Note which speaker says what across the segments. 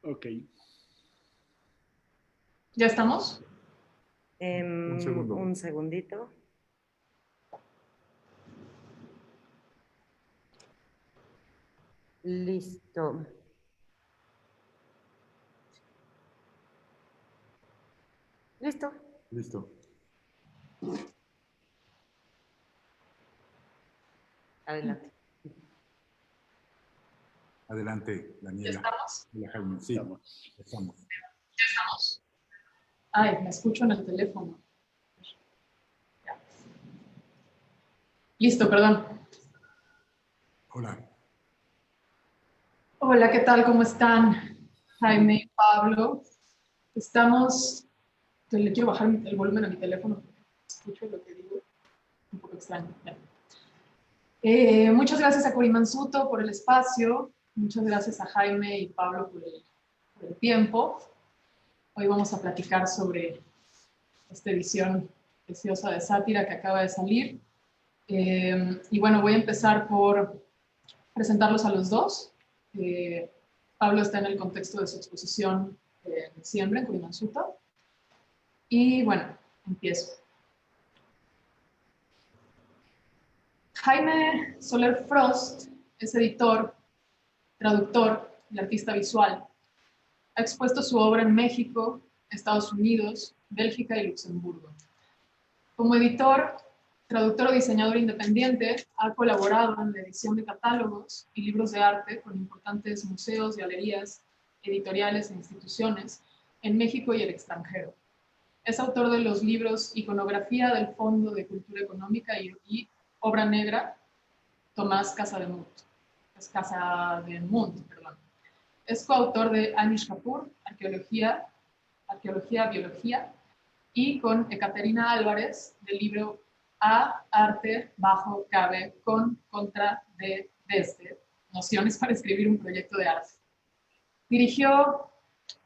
Speaker 1: Ok.
Speaker 2: ¿Ya estamos?
Speaker 3: Un segundo.
Speaker 4: Un segundito. Listo. ¿Listo?
Speaker 3: Listo.
Speaker 4: Adelante.
Speaker 3: Adelante,
Speaker 2: ¿Ya
Speaker 3: Daniela.
Speaker 2: estamos?
Speaker 3: Hola, Jaime. Sí,
Speaker 1: Estamos.
Speaker 3: estamos.
Speaker 2: ¿Ya estamos? Ay, me escucho en el teléfono. Ya. Listo, perdón.
Speaker 3: Hola.
Speaker 2: Hola, ¿qué tal? ¿Cómo están? Jaime y Pablo. Estamos... Le quiero bajar el volumen a mi teléfono porque escucho lo que digo. Un poco extraño. Ya. Muchas gracias a Corimansuto por el espacio. Muchas gracias a Jaime y Pablo por el tiempo. Hoy vamos a platicar sobre esta edición preciosa de sátira que acaba de salir. Y bueno, voy a empezar por presentarlos a los dos. Pablo está en el contexto de su exposición en diciembre en Corimansuto. Y bueno, empiezo. Jaime Soler Frost es editor, traductor y artista visual. Ha expuesto su obra en México, Estados Unidos, Bélgica y Luxemburgo. Como editor, traductor o diseñador independiente, ha colaborado en la edición de catálogos y libros de arte con importantes museos, galerías, editoriales e instituciones en México y el extranjero. Es autor de los libros Iconografía del Fondo de Cultura Económica y Obra Negra, Tomás Casademunt. Es coautor de Anish Kapoor, Arqueología, Biología, y con Ekaterina Álvarez del libro A, Arte, Bajo, Cabe, Con, Contra, de, Desde, Nociones para escribir un proyecto de arte. Dirigió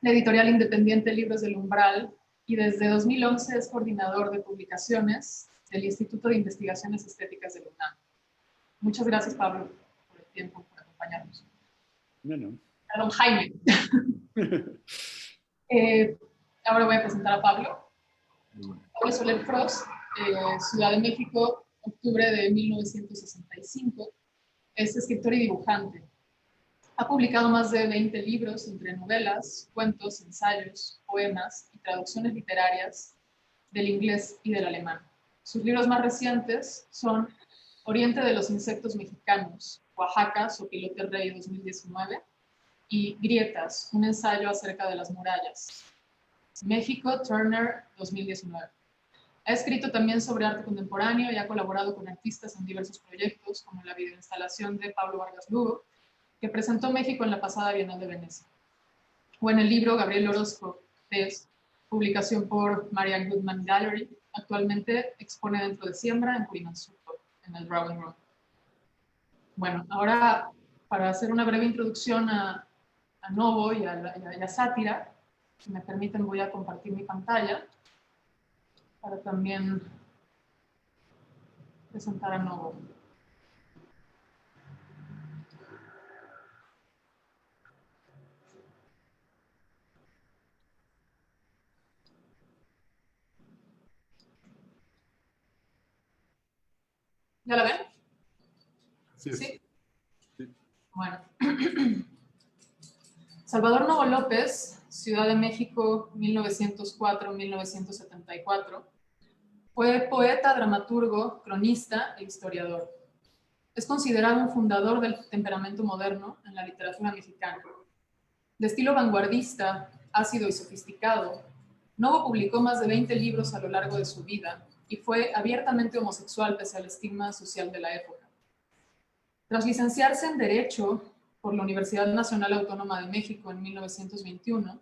Speaker 2: la editorial independiente Libros del Umbral y desde 2011 es coordinador de publicaciones del Instituto de Investigaciones Estéticas de la UNAM. Muchas gracias, Pablo, por el tiempo, por acompañarnos.
Speaker 1: No.
Speaker 2: Perdón, Jaime. Ahora voy a presentar a Pablo. Pablo Soler Frost, Ciudad de México, octubre de 1965. Es escritor y dibujante. Ha publicado más de 20 libros entre novelas, cuentos, ensayos, poemas y traducciones literarias del inglés y del alemán. Sus libros más recientes son Oriente de los insectos mexicanos, Oaxaca, Sopilote Rey 2019, y Grietas, un ensayo acerca de las murallas, México, Turner 2019. Ha escrito también sobre arte contemporáneo y ha colaborado con artistas en diversos proyectos, como la videoinstalación de Pablo Vargas Lugo, que presentó México en la pasada Bienal de Venecia, o en el libro Gabriel Orozco, publicación por Marian Goodman Gallery. Actualmente expone dentro de Siembra en Corimansuto, en el Drawing Room. Bueno, ahora para hacer una breve introducción a Novo y a Sátira, si me permiten voy a compartir mi pantalla para también presentar a Novo. ¿Ya la ven?
Speaker 3: Sí.
Speaker 2: ¿Sí? Bueno. Salvador Novo López, Ciudad de México, 1904-1974, fue poeta, dramaturgo, cronista e historiador. Es considerado un fundador del temperamento moderno en la literatura mexicana. De estilo vanguardista, ácido y sofisticado, Novo publicó más de 20 libros a lo largo de su vida y fue abiertamente homosexual pese al estigma social de la época. Tras licenciarse en Derecho por la Universidad Nacional Autónoma de México en 1921,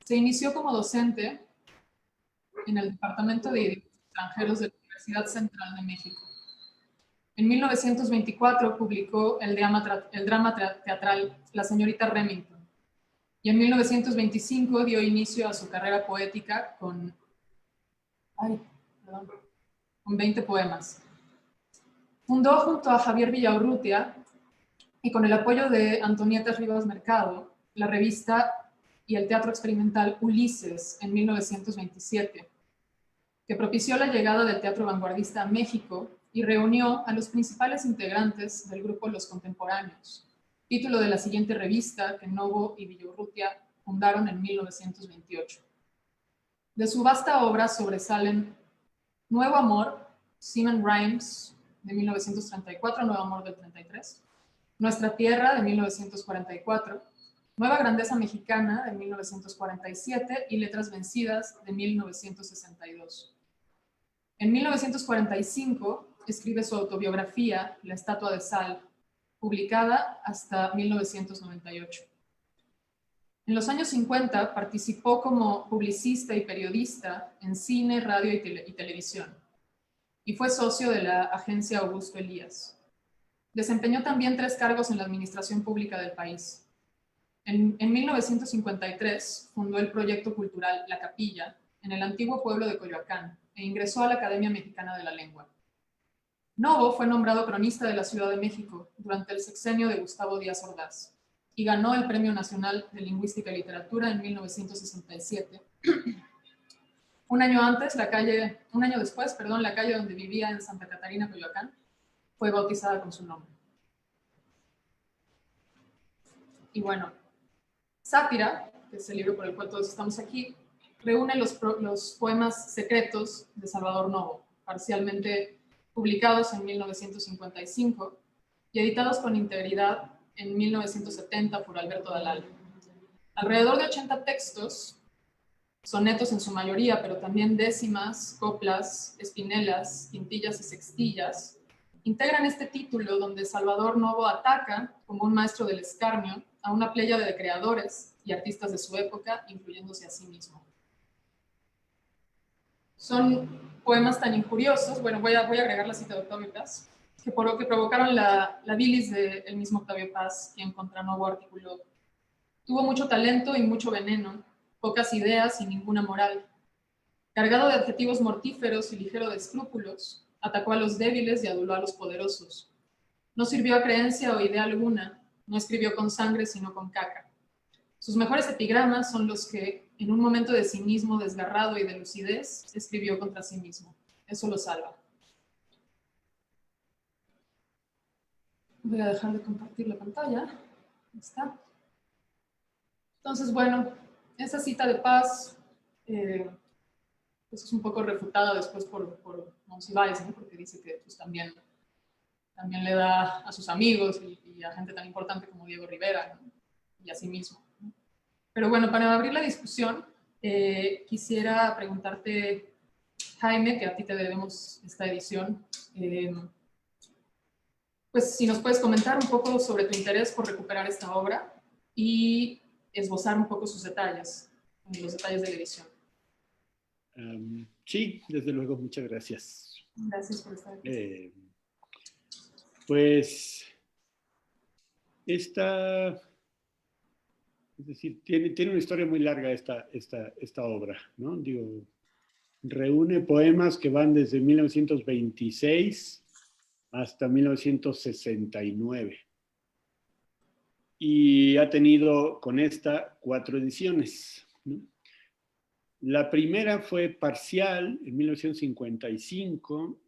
Speaker 2: se inició como docente en el Departamento de Idiomas Extranjeros de la Universidad Central de México. En 1924 publicó el drama teatral La señorita Remington, y en 1925 dio inicio a su carrera poética con 20 poemas. Fundó junto a Javier Villaurrutia y con el apoyo de Antonieta Rivas Mercado la revista y el teatro experimental Ulises en 1927, que propició la llegada del teatro vanguardista a México y reunió a los principales integrantes del grupo Los Contemporáneos, título de la siguiente revista que Novo y Villaurrutia fundaron en 1928. De su vasta obra sobresalen Nuevo Amor, Seaman Rhymes, de 1934, Nuevo Amor del 33, Nuestra Tierra, de 1944, Nueva Grandeza Mexicana, de 1947, y Letras Vencidas, de 1962. En 1945 escribe su autobiografía, La Estatua de Sal, publicada hasta 1998. En los años 50 participó como publicista y periodista en cine, radio y televisión, y fue socio de la agencia Augusto Elías. Desempeñó también 3 cargos en la administración pública del país. En 1953 fundó el proyecto cultural La Capilla en el antiguo pueblo de Coyoacán e ingresó a la Academia Mexicana de la Lengua. Novo fue nombrado cronista de la Ciudad de México durante el sexenio de Gustavo Díaz Ordaz y ganó el Premio Nacional de Lingüística y Literatura en 1967. Un año después, la calle donde vivía en Santa Catarina, Coyoacán, fue bautizada con su nombre. Y bueno, Sátira, que es el libro por el cual todos estamos aquí, reúne los poemas secretos de Salvador Novo, parcialmente publicados en 1955 y editados con integridad en 1970 por Alberto Dalal. Alrededor de 80 textos, sonetos en su mayoría, pero también décimas, coplas, espinelas, quintillas y sextillas, integran este título donde Salvador Novo ataca, como un maestro del escarnio, a una pléyade de creadores y artistas de su época, incluyéndose a sí mismo. Son poemas tan injuriosos, bueno, voy a agregar la cita de Octavio Paz, que provocaron la bilis del mismo Octavio Paz, quien contra Novo articuló: tuvo mucho talento y mucho veneno, pocas ideas y ninguna moral. Cargado de adjetivos mortíferos y ligero de escrúpulos, atacó a los débiles y aduló a los poderosos. No sirvió a creencia o idea alguna, no escribió con sangre sino con caca. Sus mejores epigramas son los que, en un momento de cinismo desgarrado y de lucidez, escribió contra sí mismo. Eso lo salva. Voy a dejar de compartir la pantalla. Ahí está. Entonces, bueno, esa cita de Paz pues es un poco refutada después por Monsiváis, ¿no? Porque dice que pues, también le da a sus amigos y a gente tan importante como Diego Rivera, ¿no? Y a sí mismo, ¿no? Pero bueno, para abrir la discusión, quisiera preguntarte, Jaime, que a ti te debemos esta edición, pues si nos puedes comentar un poco sobre tu interés por recuperar esta obra y esbozar un poco sus detalles, los detalles de la edición.
Speaker 1: Sí, desde luego, muchas gracias.
Speaker 2: Gracias por estar aquí.
Speaker 1: Pues es decir, tiene una historia muy larga esta obra, ¿no? Digo, reúne poemas que van desde 1926 hasta 1969. Y ha tenido con esta 4 ediciones, ¿no? La primera fue parcial en 1955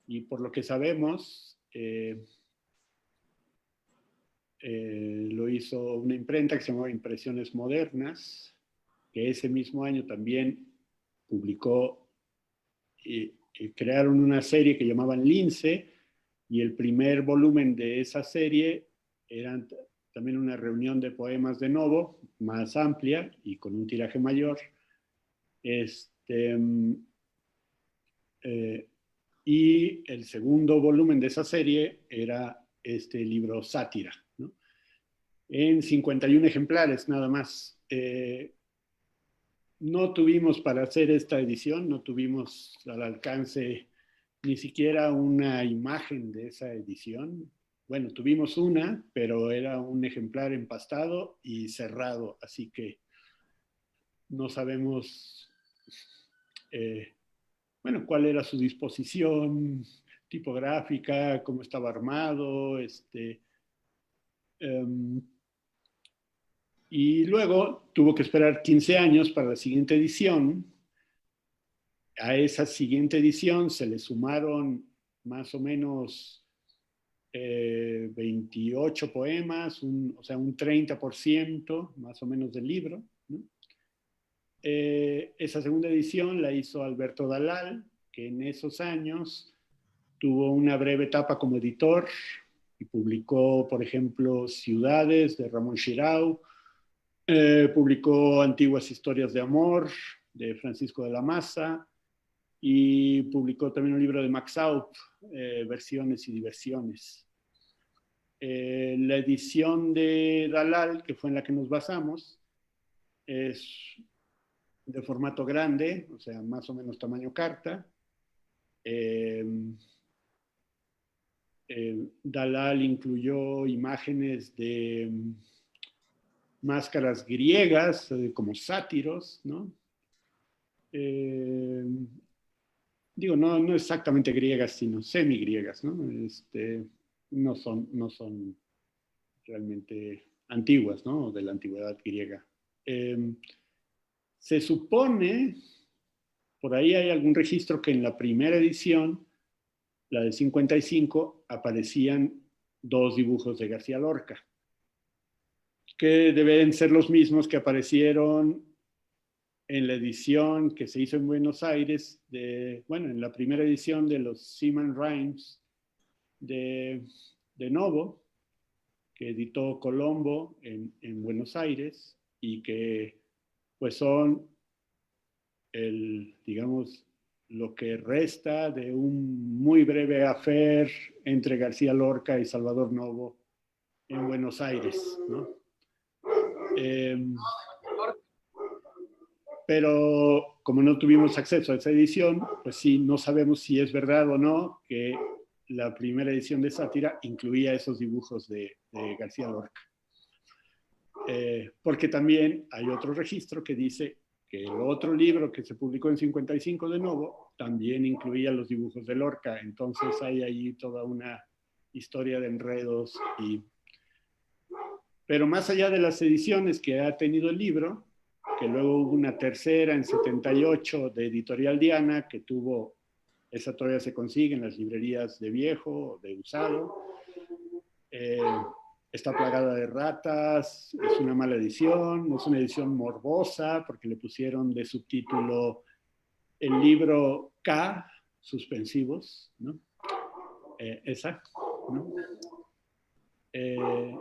Speaker 1: y por lo que sabemos lo hizo una imprenta que se llamaba Impresiones Modernas, que ese mismo año también publicó y crearon una serie que llamaban Lince, y el primer volumen de esa serie era también una reunión de poemas de Novo, más amplia y con un tiraje mayor. Y el segundo volumen de esa serie era este libro Sátira, ¿no? En 51 ejemplares nada más. No tuvimos para hacer esta edición, no tuvimos al alcance ni siquiera una imagen de esa edición. Bueno, tuvimos una, pero era un ejemplar empastado y cerrado, así que no sabemos cuál era su disposición tipográfica, cómo estaba armado, Y luego tuvo que esperar 15 años para la siguiente edición. A esa siguiente edición se le sumaron más o menos 28 poemas, o sea, un 30% más o menos del libro, ¿no? Esa segunda edición la hizo Alberto Dalal, que en esos años tuvo una breve etapa como editor y publicó, por ejemplo, Ciudades de Ramón Xirau, publicó Antiguas Historias de Amor de Francisco de la Maza y publicó también un libro de Max Aup, Versiones y Diversiones. La edición de Dalal, que fue en la que nos basamos, es de formato grande, o sea, más o menos tamaño carta. Dalal incluyó imágenes de máscaras griegas, como sátiros, ¿no? Digo, no exactamente griegas, sino semi-griegas, ¿no? No son realmente antiguas, ¿no? De la antigüedad griega. Se supone, por ahí hay algún registro que en la primera edición, la de 55, aparecían 2 dibujos de García Lorca, que deben ser los mismos que aparecieron en la edición que se hizo en Buenos Aires, en la primera edición de los Seaman Rhymes de Novo, que editó Colombo en Buenos Aires, y que pues son digamos, lo que resta de un muy breve affair entre García Lorca y Salvador Novo en Buenos Aires, ¿no? Pero como no tuvimos acceso a esa edición, pues sí, no sabemos si es verdad o no que la primera edición de Sátira incluía esos dibujos de García Lorca. Porque también hay otro registro que dice que el otro libro que se publicó en 55 de Novo también incluía los dibujos de Lorca. Entonces hay ahí toda una historia de enredos. Pero más allá de las ediciones que ha tenido el libro, que luego hubo una tercera en 78 de Editorial Diana, que esa todavía se consigue en las librerías de viejo, de usado. Está plagada de ratas, es una mala edición, es una edición morbosa porque le pusieron de subtítulo el libro K, suspensivos, ¿no? Esa, ¿no?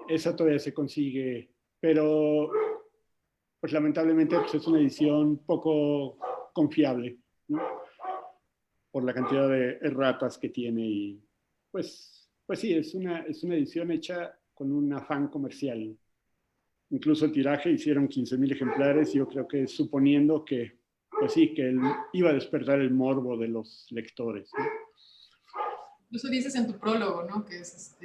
Speaker 1: Esa todavía se consigue, pero pues lamentablemente pues, es una edición poco confiable, ¿no? Por la cantidad de erratas que tiene y pues sí, es una edición hecha con un afán comercial. Incluso el tiraje hicieron 15,000 ejemplares y yo creo que suponiendo que, pues sí, que él iba a despertar el morbo de los lectores, ¿no?
Speaker 2: Incluso dices en tu prólogo, ¿no? Que es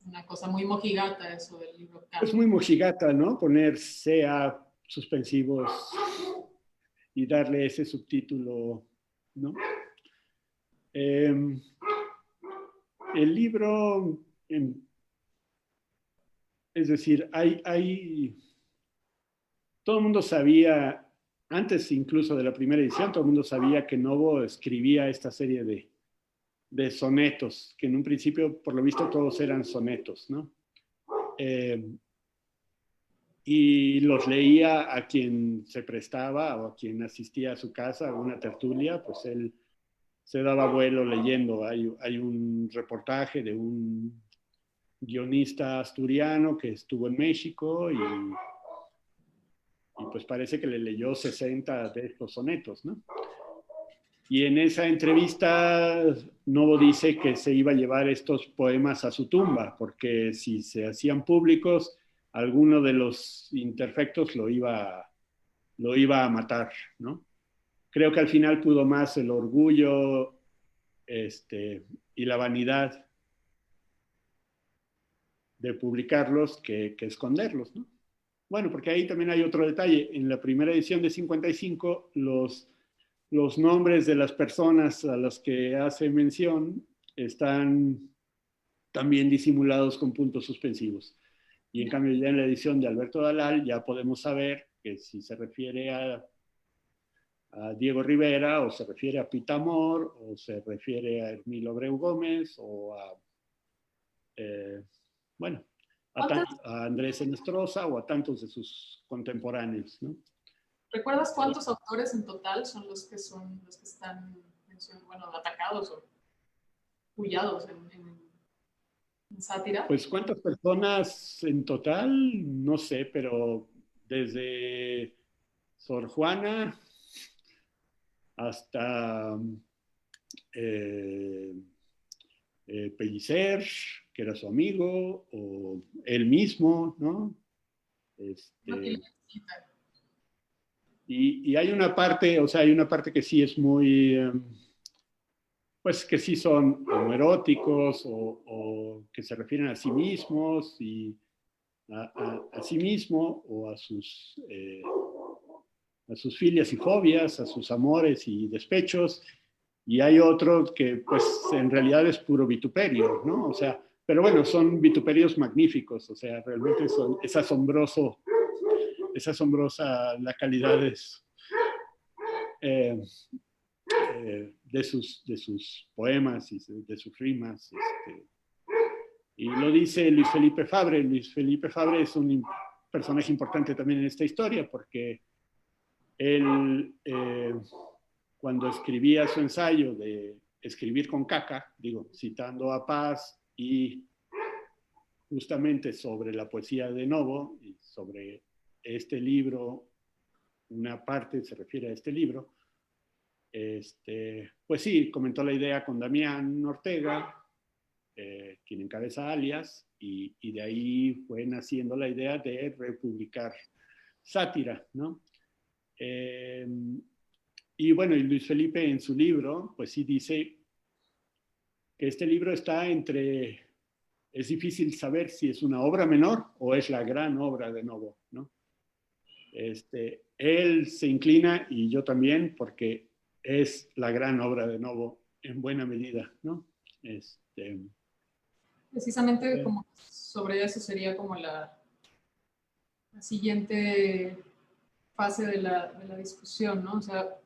Speaker 2: una cosa muy mojigata eso del libro K.
Speaker 1: Es muy mojigata, ¿no? Poner CA suspensivos y darle ese subtítulo, ¿no? El libro, es decir, todo el mundo sabía, antes incluso de la primera edición, todo el mundo sabía que Novo escribía esta serie de sonetos, que en un principio, por lo visto, todos eran sonetos, ¿no? Y los leía a quien se prestaba o a quien asistía a su casa, a una tertulia, pues él se daba vuelo leyendo. Hay un reportaje de un guionista asturiano que estuvo en México y pues parece que le leyó 60 de estos sonetos, ¿no? Y en esa entrevista Novo dice que se iba a llevar estos poemas a su tumba, porque si se hacían públicos, alguno de los imperfectos lo iba a matar, ¿no? Creo que al final pudo más el orgullo y la vanidad de publicarlos que esconderlos, ¿no? Bueno, porque ahí también hay otro detalle. En la primera edición de 55, los nombres de las personas a las que hace mención están también disimulados con puntos suspensivos. Y en cambio ya en la edición de Alberto Dalal ya podemos saber que si se refiere a Diego Rivera, o se refiere a Pita Amor, o se refiere a Hermilo Abreu Gómez, o a, bueno, a Andrés Enestrosa, o a tantos de sus contemporáneos, ¿no?
Speaker 2: ¿Recuerdas cuántos autores en total son los que están, bueno, atacados o hullados en sátira?
Speaker 1: Pues cuántas personas en total, no sé, pero desde Sor Juana hasta Pellicer, que era su amigo, o él mismo, ¿no? Y hay una parte, o sea, hay una parte que sí es muy, pues que sí son homoeróticos o que se refieren a sí mismos y a sí mismo o a sus filias y fobias, a sus amores y despechos, y hay otro que pues en realidad es puro vituperio, ¿no? O sea, pero bueno, son vituperios magníficos, o sea, realmente es asombrosa la calidad de sus poemas y de sus rimas. Y lo dice Luis Felipe Fabre. Luis Felipe Fabre es un personaje importante también en esta historia, porque él, cuando escribía su ensayo de Escribir con caca, digo, citando a Paz y justamente sobre la poesía de Novo y sobre este libro, una parte se refiere a este libro, pues sí, comentó la idea con Damián Ortega, quien encabeza Alias, y de ahí fue naciendo la idea de republicar Sátira, ¿no? Y bueno, y Luis Felipe en su libro, pues sí dice que este libro está entre, es difícil saber si es una obra menor o es la gran obra de Novo, ¿no? Él se inclina, y yo también, porque es la gran obra de Novo en buena medida, ¿no?
Speaker 2: Precisamente como sobre eso sería como la siguiente fase de la discusión, ¿no? O sea,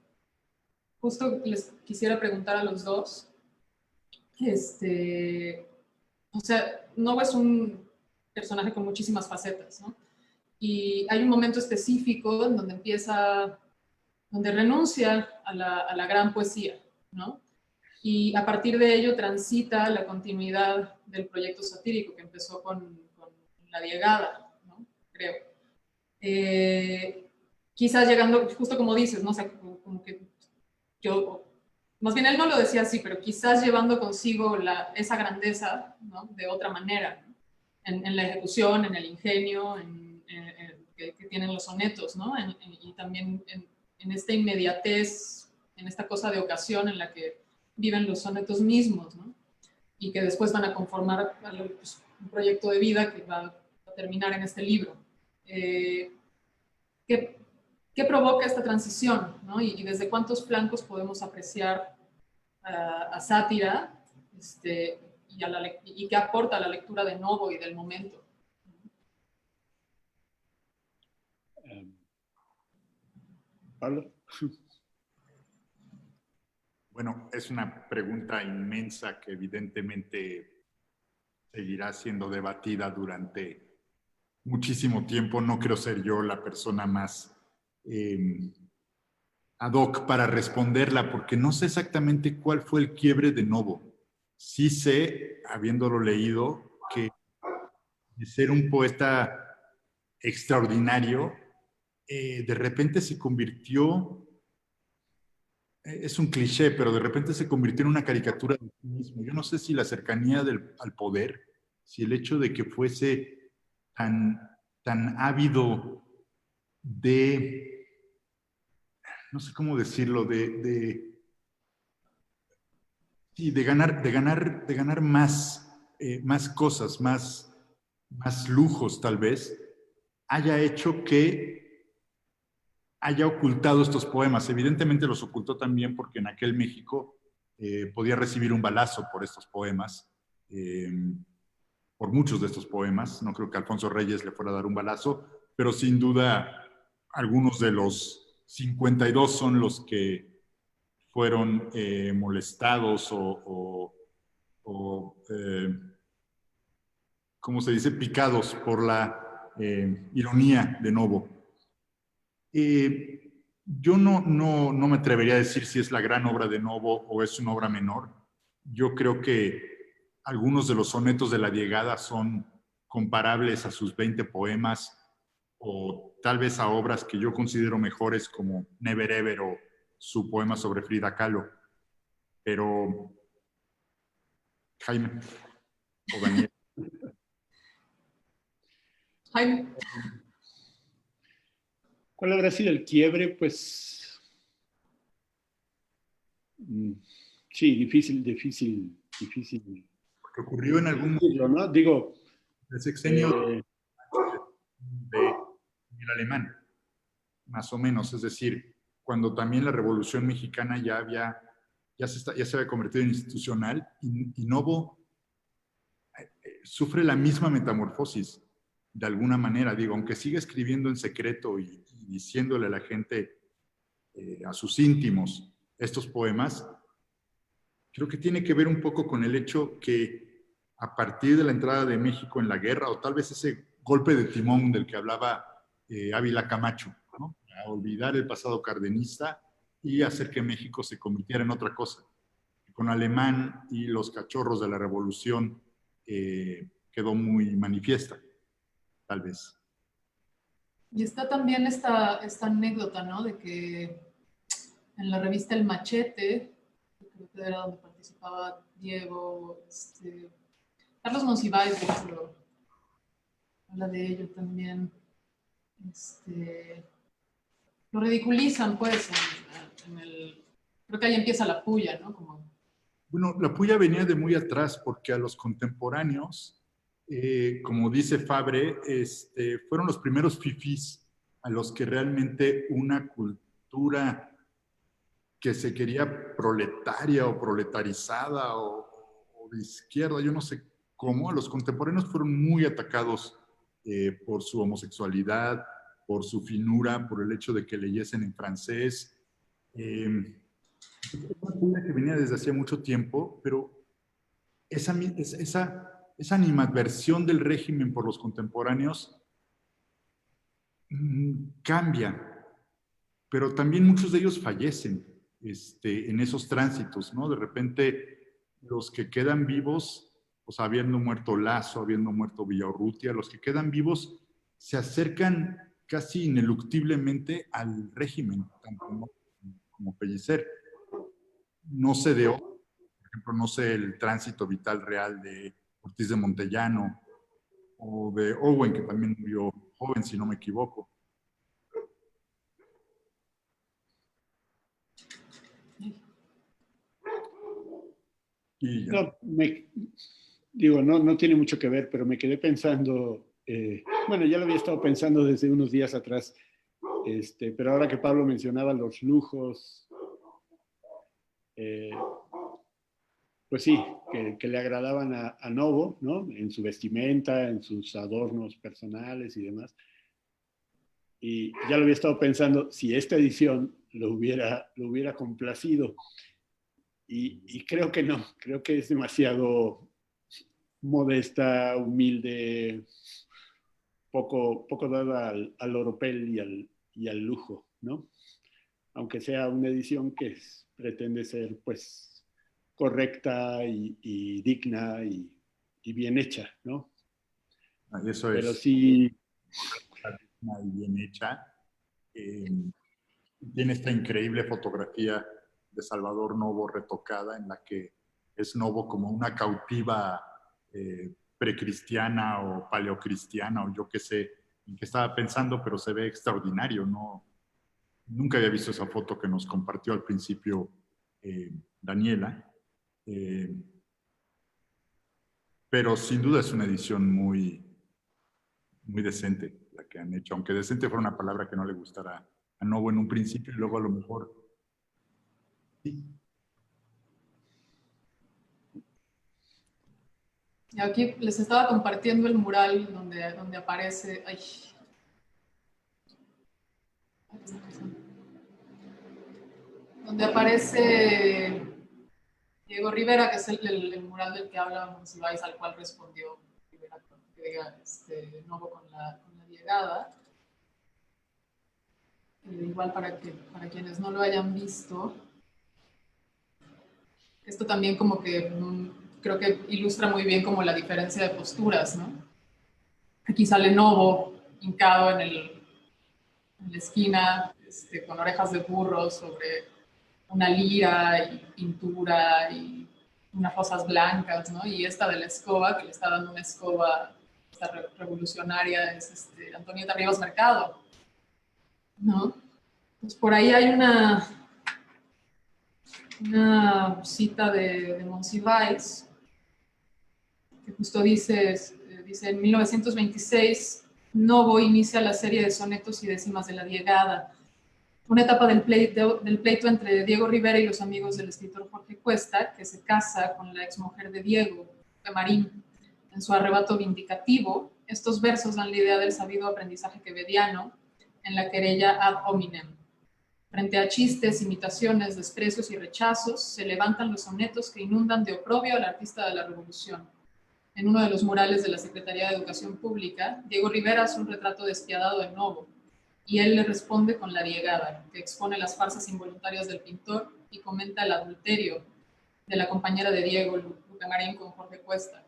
Speaker 2: justo les quisiera preguntar a los dos, o sea, Novo es un personaje con muchísimas facetas, ¿no? Y hay un momento específico en donde donde renuncia a la gran poesía, ¿no? Y a partir de ello transita la continuidad del proyecto satírico que empezó con La Diegada, ¿no? Creo. Quizás llegando, justo como dices, ¿no? O sea, como que yo, más bien él no lo decía así, pero quizás llevando consigo esa grandeza, ¿no? De otra manera, ¿no? En la ejecución, en el ingenio, que tienen los sonetos, ¿no? Y también en esta inmediatez, en esta cosa de ocasión en la que viven los sonetos mismos, ¿no? Y que después van a conformar pues, un proyecto de vida que va a terminar en este libro. ¿Qué provoca esta transición, ¿no? Y desde cuántos flancos podemos apreciar a Sátira y qué aporta a la lectura de Novo y del momento?
Speaker 1: Pablo.
Speaker 3: Bueno, es una pregunta inmensa que evidentemente seguirá siendo debatida durante muchísimo tiempo. No creo ser yo la persona más ad hoc para responderla, porque no sé exactamente cuál fue el quiebre de Novo. Sí sé, habiéndolo leído, que de ser un poeta extraordinario, de repente se convirtió, es un cliché, pero de repente se convirtió en una caricatura de sí mismo. Yo no sé si la cercanía al poder, si el hecho de que fuese tan ávido de, no sé cómo decirlo, de ganar más cosas, más lujos tal vez, haya hecho que haya ocultado estos poemas. Evidentemente los ocultó también porque en aquel México podía recibir un balazo por estos poemas, por muchos de estos poemas. No creo que Alfonso Reyes le fuera a dar un balazo, pero sin duda algunos de los 52 son los que fueron molestados ¿cómo se dice? Picados por la ironía de Novo. Yo no me atrevería a decir si es la gran obra de Novo o es una obra menor. Yo creo que algunos de los sonetos de la Llegada son comparables a sus 20 poemas o tal vez a obras que yo considero mejores como Never Ever o su poema sobre Frida Kahlo. Pero Jaime o Daniel.
Speaker 2: Jaime.
Speaker 1: ¿Cuál habrá sido el quiebre? Pues sí, difícil.
Speaker 3: Porque ocurrió en algún
Speaker 1: momento, ¿no? Digo,
Speaker 3: el sexenio del alemán, más o menos. Es decir, cuando también la Revolución Mexicana ya se había convertido en institucional y Novo sufre la misma metamorfosis de alguna manera. Digo, aunque siga escribiendo en secreto y diciéndole a la gente, a sus íntimos, estos poemas, creo que tiene que ver un poco con el hecho que a partir de la entrada de México en la guerra, o tal vez ese golpe de timón del que hablaba Ávila Camacho, ¿no? A olvidar el pasado cardenista y hacer que México se convirtiera en otra cosa. Con Alemán y los cachorros de la Revolución quedó muy manifiesta, tal vez.
Speaker 2: Y está también esta anécdota, ¿no? De que en la revista El Machete, creo que era donde participaba Diego, Carlos Monsiváis, de hecho, habla de ello también. Lo ridiculizan, pues, creo que ahí empieza la puya, ¿no?
Speaker 3: Bueno, la puya venía de muy atrás, porque a los contemporáneos, como dice Fabre, fueron los primeros fifís a los que realmente una cultura que se quería proletaria o proletarizada o de izquierda, yo no sé cómo, a los contemporáneos fueron muy atacados por su homosexualidad, por su finura, por el hecho de que leyesen en francés. Una cultura que venía desde hacía mucho tiempo, pero esa animadversión del régimen por los contemporáneos cambia, pero también muchos de ellos fallecen en esos tránsitos, ¿no? De repente, los que quedan vivos, o sea, habiendo muerto Lasso, habiendo muerto Villaurrutia, los que quedan vivos se acercan casi ineluctiblemente al régimen, tanto como Pellicer. No se dio, por ejemplo, no sé el tránsito vital real de Ortiz de Montellano o de Owen, que también murió joven, si no me equivoco.
Speaker 1: No, no tiene mucho que ver, pero me quedé pensando, bueno, ya lo había estado pensando desde unos días atrás, pero ahora que Pablo mencionaba los lujos, pues sí, que le agradaban a Novo, ¿no? En su vestimenta, en sus adornos personales y demás. Y ya lo había estado pensando, si esta edición lo hubiera complacido. Y creo que no, creo que es demasiado modesta, humilde, poco dada al oropel y al lujo, ¿no? Aunque sea una edición que pretende ser, pues, correcta y digna y bien hecha, ¿no?
Speaker 3: Y eso
Speaker 1: Pero
Speaker 3: es
Speaker 1: sí.
Speaker 3: bien hecha. Tiene esta increíble fotografía de Salvador Novo retocada, en la que es Novo como una cautiva precristiana o paleocristiana, o yo qué sé en qué estaba pensando, pero se ve extraordinario, ¿no? Nunca había visto esa foto que nos compartió al principio Daniela, pero sin duda es una edición muy, muy decente la que han hecho, aunque decente fuera una palabra que no le gustara a Novo en un principio y luego a lo mejor sí.
Speaker 2: Y aquí les estaba compartiendo el mural donde aparece... Ay. Donde aparece Diego Rivera, que es el mural del que habla Monsiváis, al cual respondió Rivera, que diga Novo con la llegada. Igual para quienes no lo hayan visto, esto también como que creo que ilustra muy bien como la diferencia de posturas, ¿no? Aquí sale Novo hincado en la esquina, con orejas de burro sobre una lira y pintura y unas rosas blancas, ¿no? Y esta de la escoba, que le está dando una escoba, esta revolucionaria, es Antonieta Rivas Mercado, ¿no? Pues por ahí hay una cita de Monsiváis, que justo dice, en 1926, Novo inicia la serie de sonetos y décimas de la Diegada, una etapa del pleito entre Diego Rivera y los amigos del escritor Jorge Cuesta, que se casa con la exmujer de Diego, de Marín. En su arrebato vindicativo, estos versos dan la idea del sabido aprendizaje quevediano en la querella ad hominem. Frente a chistes, imitaciones, desprecios y rechazos, se levantan los sonetos que inundan de oprobio al artista de la Revolución. En uno de los murales de la Secretaría de Educación Pública, Diego Rivera hace un retrato despiadado de Novo, y él le responde con la Diegada, que expone las farsas involuntarias del pintor y comenta el adulterio de la compañera de Diego, Luca Marín, con Jorge Cuesta.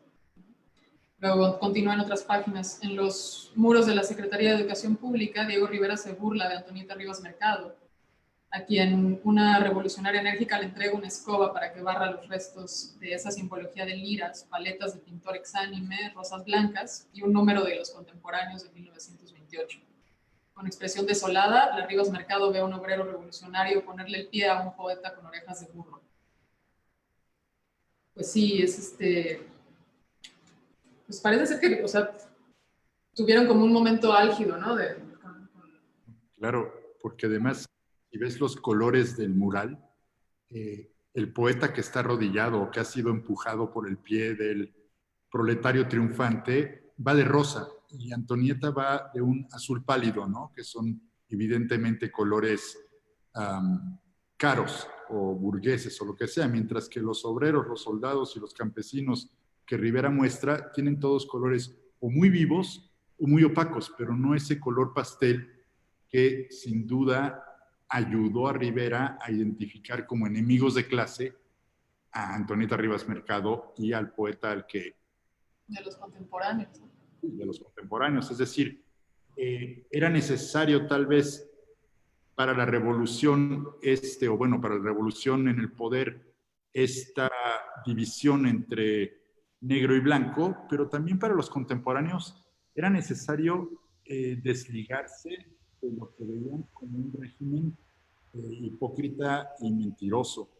Speaker 2: Luego continúa en otras páginas. En los muros de la Secretaría de Educación Pública, Diego Rivera se burla de Antonieta Rivas Mercado, a quien una revolucionaria enérgica le entrega una escoba para que barra los restos de esa simbología de liras, paletas de pintor exánime, rosas blancas y un número de los contemporáneos de 1928. Con expresión desolada, la Rivas Mercado ve a un obrero revolucionario ponerle el pie a un poeta con orejas de burro. Pues sí, pues parece ser que, o sea, tuvieron como un momento álgido, ¿no?
Speaker 3: Claro, porque además, si ves los colores del mural, el poeta que está arrodillado o que ha sido empujado por el pie del proletario triunfante va de rosa y Antonieta va de un azul pálido, ¿no? Que son evidentemente colores caros o burgueses o lo que sea, mientras que los obreros, los soldados y los campesinos que Rivera muestra tienen todos colores o muy vivos o muy opacos, pero no ese color pastel que sin duda ayudó a Rivera a identificar como enemigos de clase a Antonieta Rivas Mercado y al poeta al que...
Speaker 2: De los contemporáneos.
Speaker 3: De los contemporáneos. Es decir, era necesario tal vez para la revolución o bueno, para la revolución en el poder, esta división entre negro y blanco, pero también para los contemporáneos era necesario desligarse de lo que veían como un régimen hipócrita y mentiroso,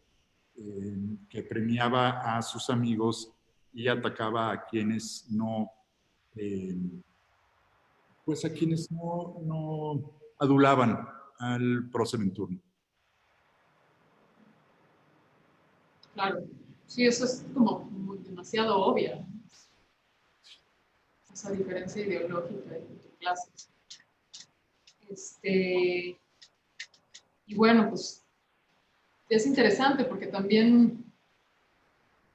Speaker 3: que premiaba a sus amigos y atacaba a quienes no, pues a quienes no adulaban al prócer en turno.
Speaker 2: Claro, sí, eso es como demasiado obvia, ¿no? Esa diferencia ideológica entre clases. Y bueno, pues es interesante porque también,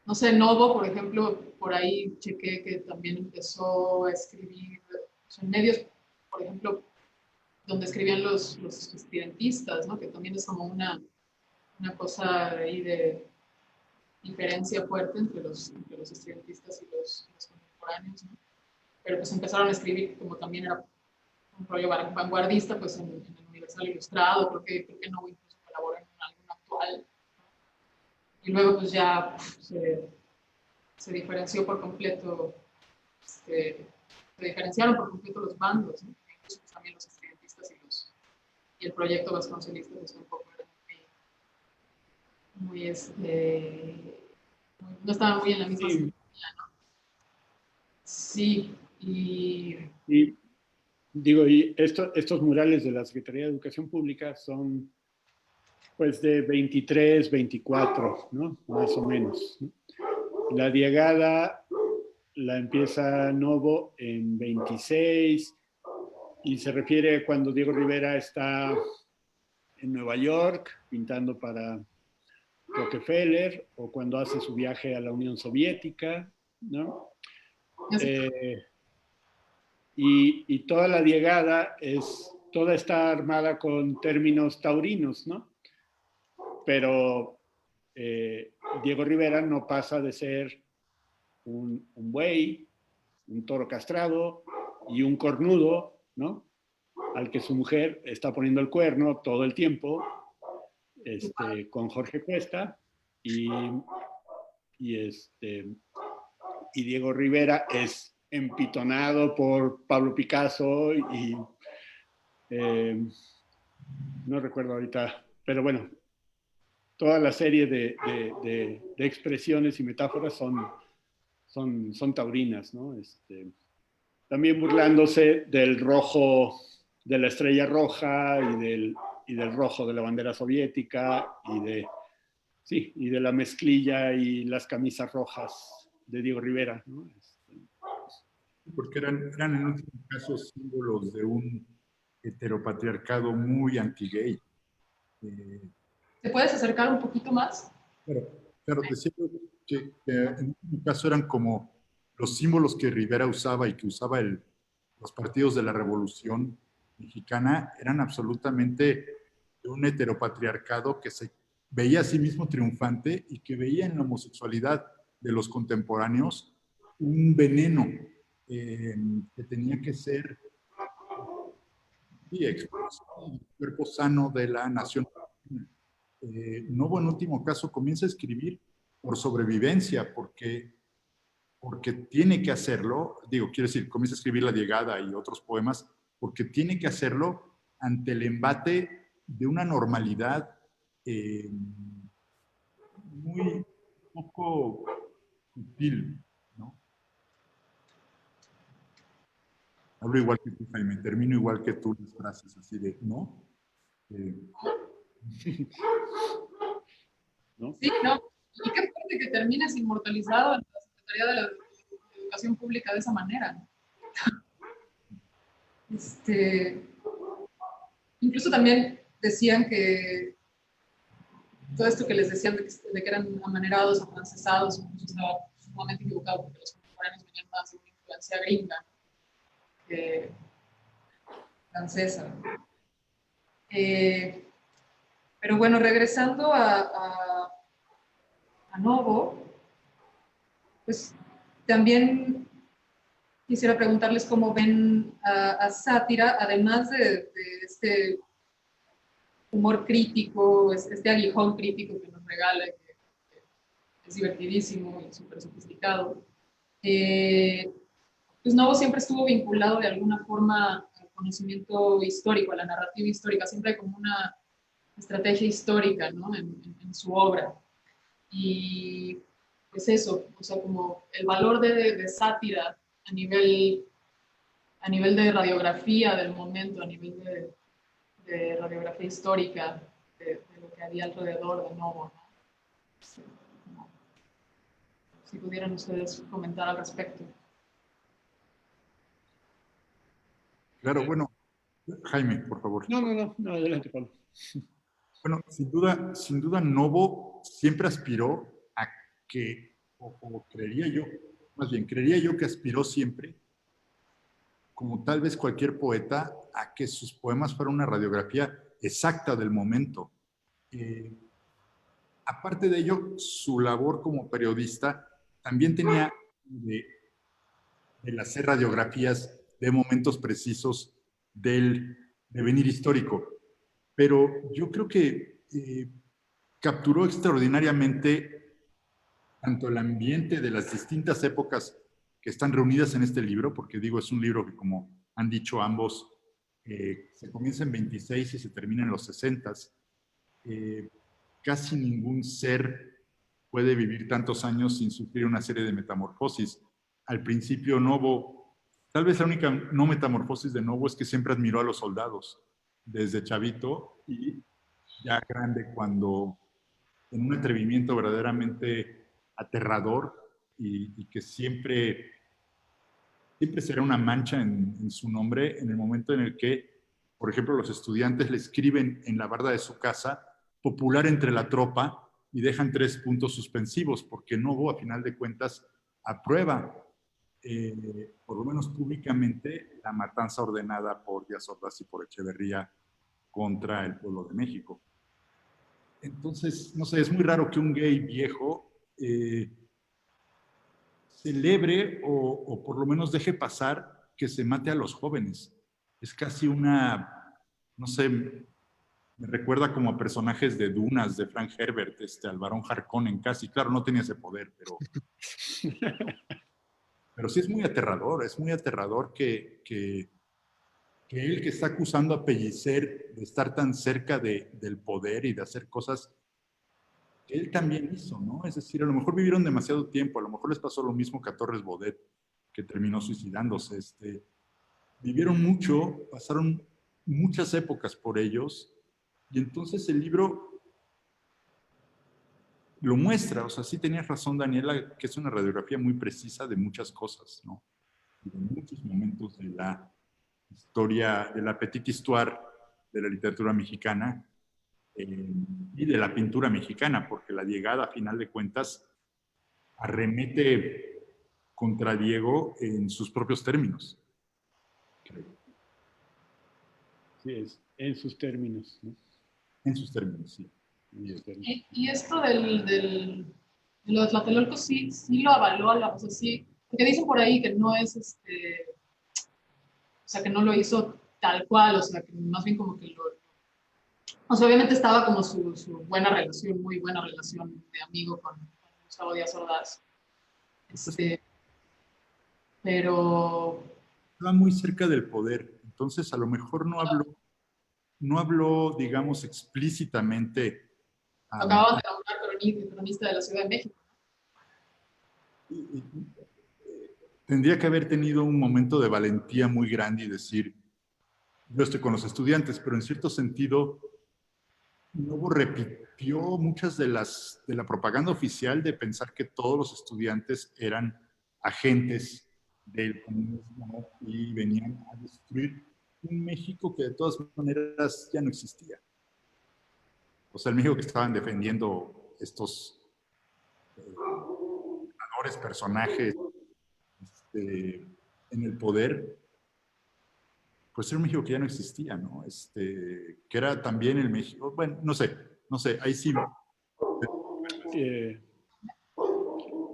Speaker 2: no sé, Novo, por ejemplo, por ahí chequé que también empezó a escribir en medios, por ejemplo, donde escribían los estudiantistas, ¿no? Que también es como una cosa ahí de diferencia fuerte entre los estudiantistas y los contemporáneos, ¿no? Pero pues empezaron a escribir como también era un rollo vanguardista, pues en el Universal Ilustrado, creo que no incluso colaboró en algún actual, ¿no? Y luego pues ya se diferenció por completo, se diferenciaron por completo los bandos, ¿no? Incluso pues, también los estudiantistas y el proyecto vasconcelista pues tampoco era muy no estaban muy en la misma sintonía, ¿no? Sí, y
Speaker 1: digo, y estos murales de la Secretaría de Educación Pública son pues de 23, 24, ¿no? Más o menos, ¿no? La Diegada la empieza Novo en 26 y se refiere cuando Diego Rivera está en Nueva York pintando para Rockefeller o cuando hace su viaje a la Unión Soviética, ¿no? Y toda la diegada toda está armada con términos taurinos, ¿no? Pero Diego Rivera no pasa de ser un buey, un toro castrado y un cornudo, ¿no? Al que su mujer está poniendo el cuerno todo el tiempo, con Jorge Cuesta, y Diego Rivera es empitonado por Pablo Picasso y no recuerdo ahorita, pero bueno, toda la serie de expresiones y metáforas son taurinas, ¿no? También burlándose del rojo, de la estrella roja y del rojo de la bandera soviética y de la mezclilla y las camisas rojas de Diego Rivera, ¿no?
Speaker 3: Porque eran en último caso símbolos de un heteropatriarcado muy anti-gay.
Speaker 2: ¿Te puedes acercar un poquito más?
Speaker 3: Claro, decía que en último caso eran como los símbolos que Rivera usaba y que usaba los partidos de la Revolución Mexicana, eran absolutamente de un heteropatriarcado que se veía a sí mismo triunfante y que veía en la homosexualidad de los contemporáneos un veneno que tenía que ser expuesto al cuerpo sano de la nación. Novo en último caso comienza a escribir por sobrevivencia, porque tiene que hacerlo, quiero decir, comienza a escribir La Llegada y otros poemas, porque tiene que hacerlo ante el embate de una normalidad muy poco sutil, ¿no? Hablo igual que tú, Jaime, termino igual que tú las frases, así de, ¿no?
Speaker 2: ¿No? Sí, ¿no? Y qué fuerte que termines inmortalizado en la Secretaría de la Educación Pública de esa manera. Incluso también decían que todo esto que les decían de que eran amanerados, afrancesados, incluso estaba sumamente equivocado porque los contemporáneos venían más de una influencia gringa que francesa. Pero bueno, regresando a Novo, pues también quisiera preguntarles cómo ven a Sátira, además de este humor crítico, este aguijón crítico que nos regala, que es divertidísimo y súper sofisticado. Pues Novo siempre estuvo vinculado de alguna forma al conocimiento histórico, a la narrativa histórica, siempre hay como una estrategia histórica, ¿no? en su obra. Y pues eso, o sea, como el valor de sátira a nivel de radiografía del momento, a nivel de radiografía histórica de lo que había alrededor de Novo, ¿no? Si pudieran ustedes comentar al respecto.
Speaker 3: Claro, bueno, Jaime, por favor.
Speaker 1: No, adelante, Pablo.
Speaker 3: Bueno, sin duda Novo siempre aspiró a que, o creería yo, más bien, creería yo que aspiró siempre, como tal vez cualquier poeta, a que sus poemas fueran una radiografía exacta del momento. Aparte de ello, su labor como periodista también tenía el hacer radiografías de momentos precisos del devenir histórico. Pero yo creo que capturó extraordinariamente tanto el ambiente de las distintas épocas que están reunidas en este libro, porque es un libro que, como han dicho ambos, se comienza en 26 y se termina en los 60. Casi ningún ser puede vivir tantos años sin sufrir una serie de metamorfosis. Al principio, Novo, tal vez la única no metamorfosis de Novo es que siempre admiró a los soldados, desde chavito y ya grande, cuando en un atrevimiento verdaderamente aterrador y que siempre siempre será una mancha en su nombre en el momento en el que, por ejemplo, los estudiantes le escriben en la barda de su casa popular entre la tropa y dejan 3 puntos suspensivos porque Novo, a final de cuentas, aprueba, por lo menos públicamente, la matanza ordenada por Díaz Ordaz y por Echeverría contra el pueblo de México. Entonces, no sé, es muy raro que un gay viejo celebre o por lo menos deje pasar que se mate a los jóvenes. Es casi una, no sé, me recuerda como a personajes de Dunas, de Frank Herbert, al Barón Harkonnen casi. Claro, no tenía ese poder, pero sí es muy aterrador que él que está acusando a Pellicer de estar tan cerca del poder y de hacer cosas que él también hizo, ¿no? Es decir, a lo mejor vivieron demasiado tiempo, a lo mejor les pasó lo mismo que a Torres Bodet, que terminó suicidándose. Vivieron mucho, pasaron muchas épocas por ellos, y entonces el libro lo muestra. O sea, sí tenías razón, Daniela, que es una radiografía muy precisa de muchas cosas, ¿no? De muchos momentos de la historia, de la petite histoire de la literatura mexicana y de la pintura mexicana, porque la llegada, a final de cuentas, arremete contra Diego en sus propios términos.
Speaker 1: Sí, es en sus términos, ¿no?
Speaker 3: En sus términos, sí.
Speaker 2: Y esto de lo de Tlatelolco sí lo avaló, o sea, sí, porque dicen por ahí que no es, o sea, que no lo hizo tal cual, o sea, que más bien como que o sea, obviamente estaba como su buena relación, muy buena relación de amigo con Gustavo Díaz Ordaz, pero...
Speaker 3: Estaba muy cerca del poder, entonces a lo mejor no habló, digamos, explícitamente.
Speaker 2: Acababan de nombrar cronista de la Ciudad de México.
Speaker 3: Tendría que haber tenido un momento de valentía muy grande y decir, yo estoy con los estudiantes, pero en cierto sentido, Novo repitió muchas de la propaganda oficial de pensar que todos los estudiantes eran agentes del comunismo y venían a destruir un México que de todas maneras ya no existía. O sea, el México que estaban defendiendo estos personajes en el poder, pues era un México que ya no existía, ¿no? Que era también el México, bueno, no sé, ahí sí.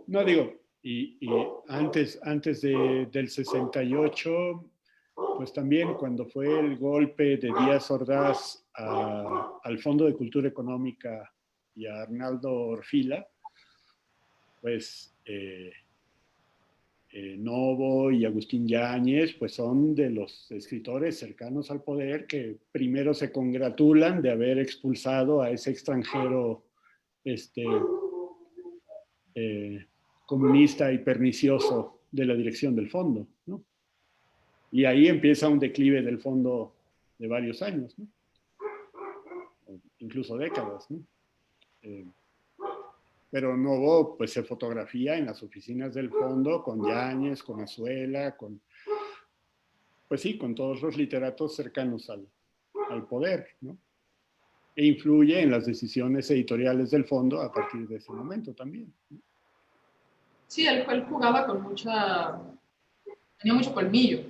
Speaker 1: No digo, y antes del 68, pues también cuando fue el golpe de Díaz Ordaz al Fondo de Cultura Económica y a Arnaldo Orfila, pues Novo y Agustín Yáñez, pues son de los escritores cercanos al poder que primero se congratulan de haber expulsado a ese extranjero comunista y pernicioso de la dirección del fondo, ¿no? Y ahí empieza un declive del fondo de varios años, ¿no? Incluso décadas, ¿no? Pero Novo pues se fotografía en las oficinas del fondo con Yáñez, con Azuela, pues sí, con todos los literatos cercanos al poder, ¿no? E influye en las decisiones editoriales del fondo a partir de ese momento también, ¿no?
Speaker 2: Sí, él jugaba tenía mucho colmillo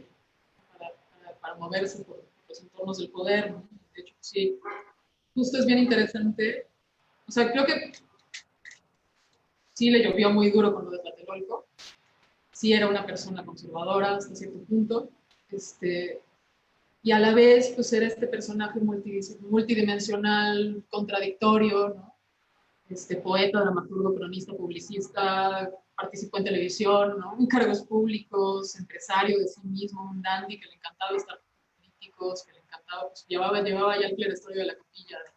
Speaker 2: para moverse por los entornos del poder, ¿no? De hecho, sí, justo es bien interesante. O sea, creo que sí le llovió muy duro con lo de Tlatelolco. Sí era una persona conservadora hasta cierto punto. Y a la vez, pues era este personaje multidimensional, contradictorio, ¿no? Poeta, dramaturgo, cronista, publicista, participó en televisión, ¿no? En cargos públicos, empresario de sí mismo, un dandy que le encantaba estar con políticos, que le encantaba, pues llevaba ya el clerestorio de la capilla de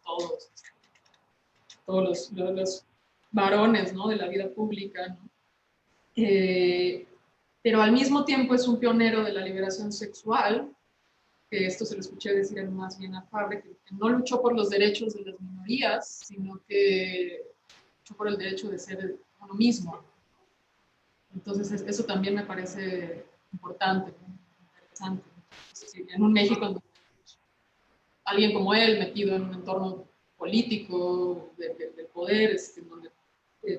Speaker 2: todos los varones, ¿no? De la vida pública, ¿no? Pero al mismo tiempo es un pionero de la liberación sexual, que esto se lo escuché decir más bien a Fabre, que no luchó por los derechos de las minorías, sino que luchó por el derecho de ser uno mismo. Entonces eso también me parece importante, ¿no? Interesante. Entonces, en un México donde alguien como él, metido en un entorno político, del poder, donde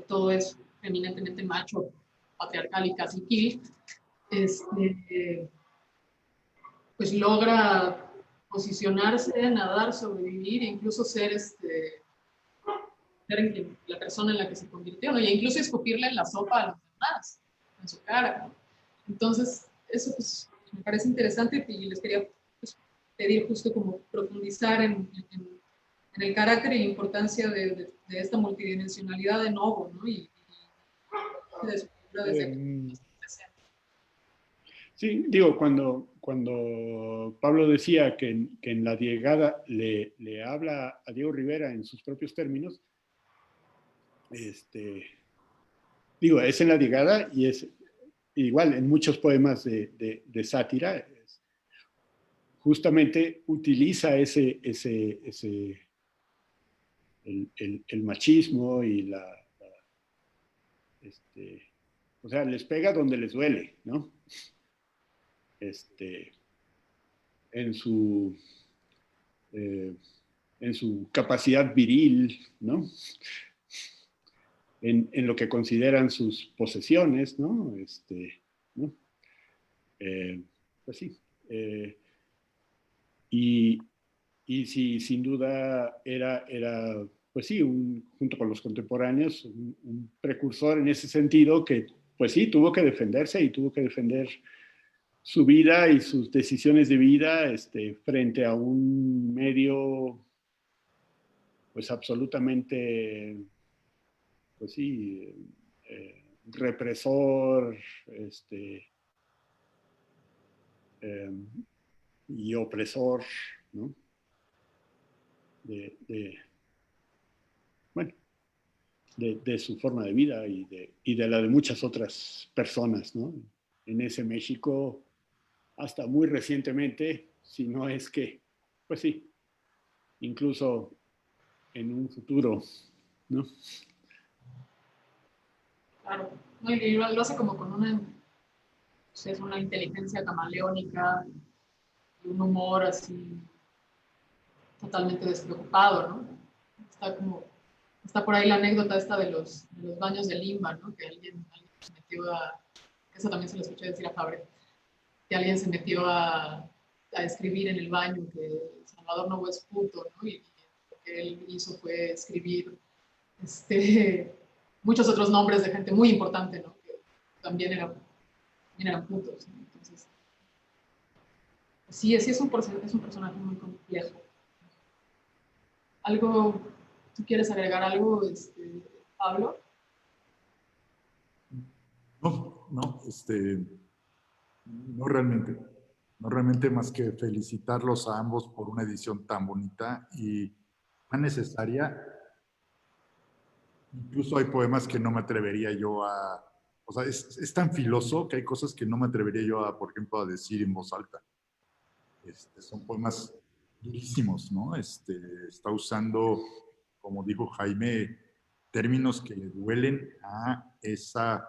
Speaker 2: todo es eminentemente macho, patriarcal y caciquil, pues logra posicionarse, nadar, sobrevivir e incluso ser, la persona en la que se convirtió, ¿no? Y incluso escupirle en la sopa a los demás, en su cara, ¿no? Entonces, eso pues, me parece interesante y les quería pues, pedir justo como profundizar en el carácter y la importancia de esta multidimensionalidad de Novo, ¿no? Y de su figura desde aquí.
Speaker 1: Sí, digo, cuando Pablo decía que en la Diegada le habla a Diego Rivera en sus propios términos, digo, es en la Diegada y es igual en muchos poemas de sátira, justamente utiliza el machismo y o sea, les pega donde les duele, ¿no? En su, eh, en su capacidad viril, ¿no? En lo que consideran sus posesiones, ¿no? ¿no? Pues sí. Y, y sí, sin duda era pues sí, junto con los contemporáneos, un precursor en ese sentido que, pues sí, tuvo que defenderse y tuvo que defender su vida y sus decisiones de vida frente a un medio, pues absolutamente, pues sí, represor, eh, y opresor, ¿no? De bueno, de su forma de vida y de la de muchas otras personas, ¿no? En ese México, hasta muy recientemente, si no es que, pues sí, incluso en un futuro, ¿no?
Speaker 2: Claro, no, y lo hace como con una, pues, es una inteligencia camaleónica y un humor así totalmente despreocupado, ¿no? Está como, está por ahí la anécdota esta de los baños de Limba, ¿no? Que alguien se metió eso también se lo escuché decir a Fabre, que alguien se metió a escribir en el baño que Salvador Novo es puto, ¿no? Y lo que él hizo fue escribir muchos otros nombres de gente muy importante, ¿no? Que también eran putos, ¿no? Entonces, sí es un personaje muy complejo. ¿Algo, tú quieres agregar algo, Pablo?
Speaker 3: No, no, no realmente. No realmente más que felicitarlos a ambos por una edición tan bonita y tan necesaria. Incluso hay poemas que no me atrevería yo a... O sea, es tan filoso que hay cosas que no me atrevería yo a, por ejemplo, a decir en voz alta. Son poemas durísimos, ¿no? Está usando, como dijo Jaime, términos que le duelen a esa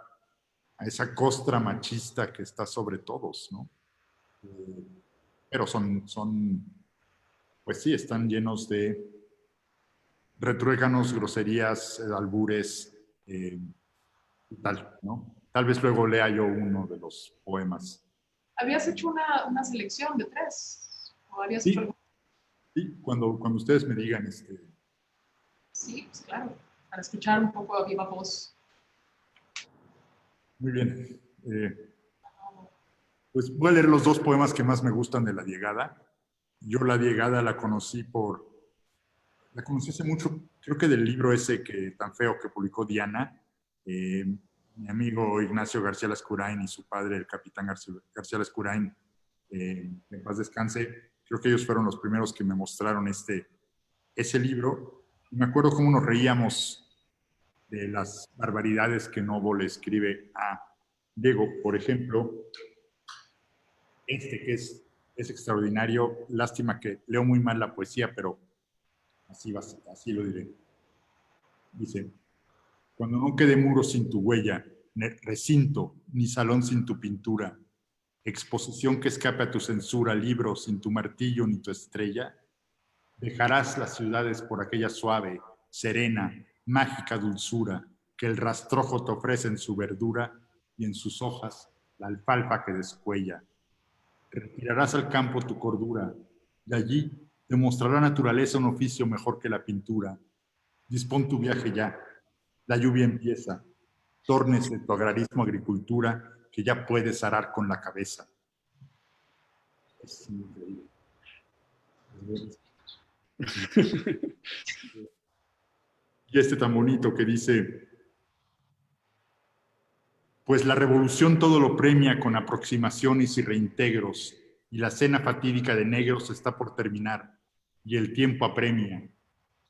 Speaker 3: costra machista que está sobre todos, ¿no? Pero pues sí, están llenos de retruécanos, groserías, albures, y tal, ¿no? Tal vez luego lea yo uno de los poemas.
Speaker 2: Habías hecho una selección de 3, o habías hecho
Speaker 3: Sí,
Speaker 2: algo.
Speaker 3: sí, cuando ustedes me digan,
Speaker 2: Sí, pues claro, para escuchar un poco a viva voz.
Speaker 3: muy bien. Pues voy a leer los dos poemas que más me gustan de La Diegada. Yo La Diegada la conocí hace mucho, creo que del libro ese tan feo que publicó Diana, mi amigo Ignacio García Lascurain y su padre, el capitán García Lascurain, en paz descanse, creo que ellos fueron los primeros que me mostraron ese libro. Y me acuerdo cómo nos reíamos de las barbaridades que Novo le escribe a Diego. Por ejemplo, que es extraordinario. Lástima que leo muy mal la poesía, pero así lo diré. Dice, cuando no quede muro sin tu huella, recinto, ni salón sin tu pintura, exposición que escape a tu censura, libro sin tu martillo ni tu estrella. Dejarás las ciudades por aquella suave, serena, mágica dulzura que el rastrojo te ofrece en su verdura y en sus hojas la alfalfa que descuella. Retirarás al campo tu cordura y allí te mostrará naturaleza un oficio mejor que la pintura. Dispón tu viaje ya, la lluvia empieza, tórnese tu agrarismo agricultura que ya puedes arar con la cabeza. Es increíble. Y este tan bonito que dice: pues la revolución todo lo premia con aproximaciones y reintegros, y la cena fatídica de negros está por terminar, y el tiempo apremia.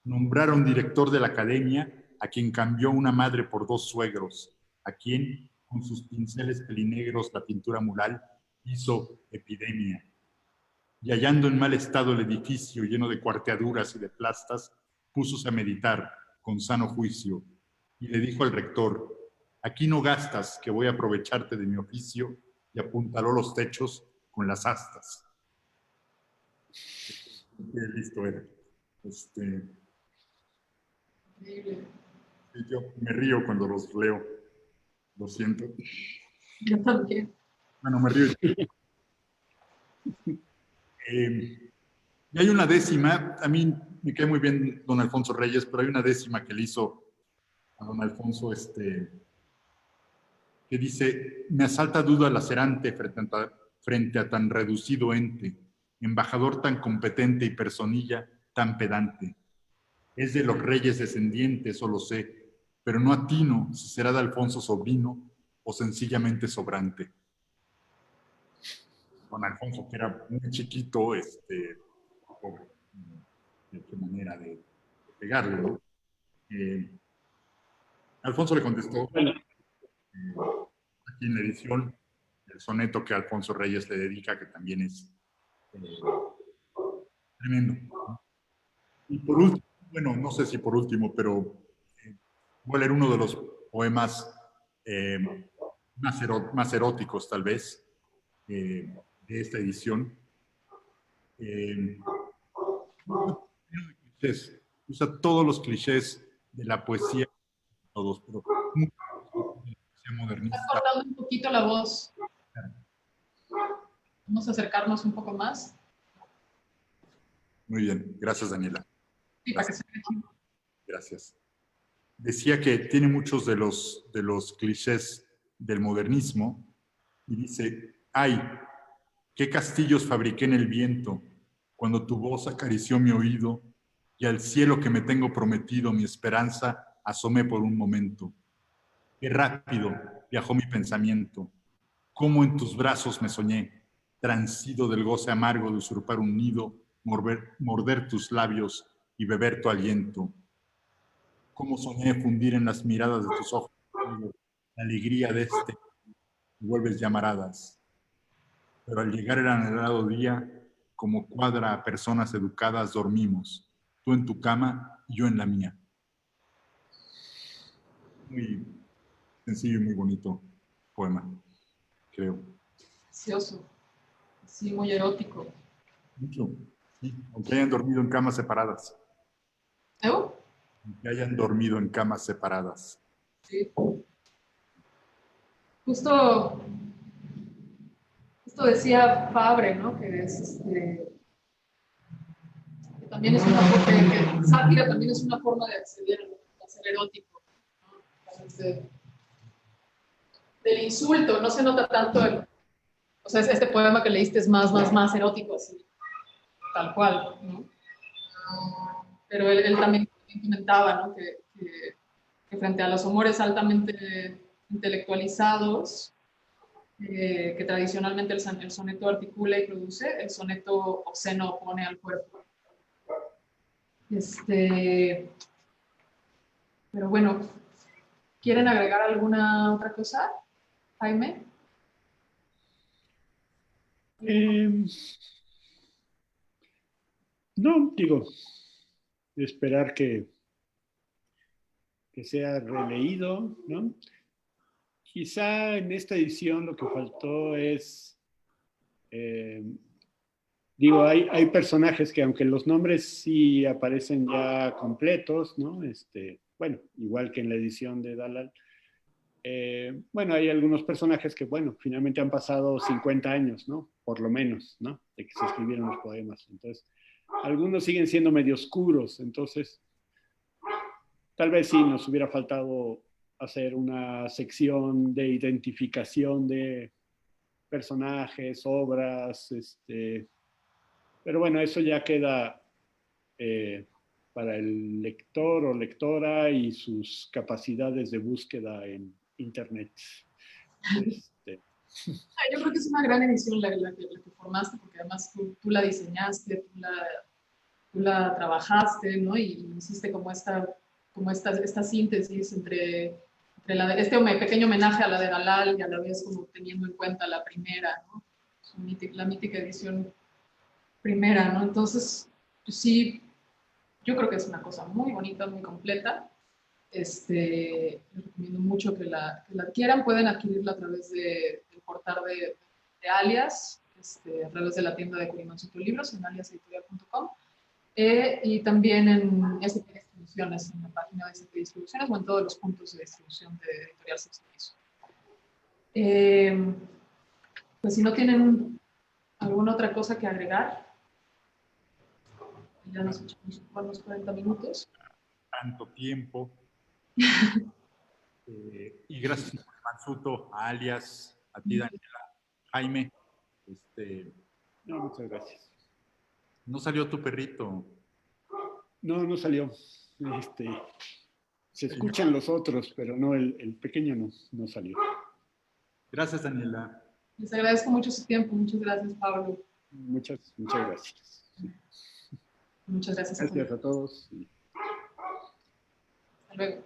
Speaker 3: Nombraron director de la academia a quien cambió una madre por 2 suegros, a quien, con sus pinceles pelinegros, la pintura mural hizo epidemia. Y hallando en mal estado el edificio lleno de cuarteaduras y de plastas, púsose a meditar con sano juicio, y le dijo al rector: aquí no gastas, que voy a aprovecharte de mi oficio, y apuntaló los techos con las astas. Qué listo era. Yo me río cuando los leo. Lo siento.
Speaker 2: Yo también.
Speaker 3: Bueno, me río. Y hay una décima, a mí me cae muy bien don Alfonso Reyes, pero hay una décima que le hizo a don Alfonso, que dice: me asalta duda lacerante frente a tan reducido ente, embajador tan competente y personilla tan pedante. Es de los reyes descendientes, o lo sé, pero no atino si será de Alfonso sobrino o sencillamente sobrante. Don Alfonso, que era muy chiquito, pobre, de qué manera de pegarle, ¿no? Alfonso le contestó, aquí en la edición, el soneto que Alfonso Reyes le dedica, que también es tremendo, ¿no? Y por último, bueno, no sé si por último, pero voy a leer uno de los poemas más eróticos, tal vez, de esta edición. Usa todos los clichés de la poesía, todos, pero modernista.
Speaker 2: Está cortando un poquito la voz. Vamos a acercarnos un poco más.
Speaker 3: Muy bien, gracias, Daniela.
Speaker 2: Sí, para que se vea chido.
Speaker 3: Gracias. Decía que tiene muchos de los clichés del modernismo y dice: ay, qué castillos fabriqué en el viento cuando tu voz acarició mi oído, y al cielo que me tengo prometido mi esperanza asomé por un momento. Qué rápido viajó mi pensamiento, cómo en tus brazos me soñé, transido del goce amargo de usurpar un nido, morder tus labios y beber tu aliento. Cómo soñé fundir en las miradas de tus ojos la alegría de y vuelves llamaradas. Pero al llegar el anhelado día, como cuadra a personas educadas, dormimos, tú en tu cama y yo en la mía. Muy sencillo y muy bonito poema, creo.
Speaker 2: Precioso. Sí, muy erótico.
Speaker 3: Mucho, sí, aunque hayan dormido en camas separadas. Aunque hayan dormido en camas separadas.
Speaker 2: Sí. Justo decía Fabre, ¿no? Que es que también es una forma que sátira también es una forma de acceder a ser erótico, ¿no? Del insulto, no se nota tanto o sea, este poema que leíste es más erótico, así, tal cual, ¿no? Pero él también comentaba, ¿no? Que frente a los humores altamente intelectualizados, que tradicionalmente el soneto articula y produce, el soneto obsceno opone al cuerpo. Pero bueno, ¿quieren agregar alguna otra cosa, Jaime?
Speaker 1: No, digo, esperar que sea releído, ¿no? Quizá en esta edición lo que faltó es Digo, hay personajes que aunque los nombres sí aparecen ya completos, ¿no? Bueno, igual que en la edición de Dalal, bueno, hay algunos personajes que, bueno, finalmente han pasado 50 años, ¿no? Por lo menos, ¿no? De que se escribieron los poemas. Entonces, algunos siguen siendo medio oscuros, entonces, tal vez sí nos hubiera faltado hacer una sección de identificación de personajes, obras, pero bueno, eso ya queda para el lector o lectora y sus capacidades de búsqueda en Internet.
Speaker 2: Yo creo que es una gran edición la que formaste, porque además tú la diseñaste, tú la trabajaste, ¿no? Y hiciste como esta síntesis entre este pequeño homenaje a la de Dalal y a la vez como teniendo en cuenta la primera, ¿no? La mítica edición primera, ¿no? Entonces, pues sí, yo creo que es una cosa muy bonita, muy completa. Les recomiendo mucho que la adquieran. Pueden adquirirla a través del portal de Alias, a través de la tienda de Curimoncito Libros, en aliaseditorial.com, y también en SP Distribuciones, en la página de SP Distribuciones o en todos los puntos de distribución de Editorial Sexto Piso. Pues si no tienen alguna otra cosa que agregar, ya nos echamos unos 40 minutos.
Speaker 3: Tanto tiempo. Y gracias a Mansuto, a Alias, a ti, Daniela, Jaime.
Speaker 1: No, muchas gracias.
Speaker 3: No salió tu perrito.
Speaker 1: No, no salió. Se escuchan los otros, pero no, el pequeño no salió.
Speaker 3: Gracias, Daniela.
Speaker 2: Les agradezco mucho su tiempo. Muchas gracias, Pablo.
Speaker 1: Muchas gracias.
Speaker 2: Muchas gracias.
Speaker 1: Gracias a todos.
Speaker 2: Hasta luego.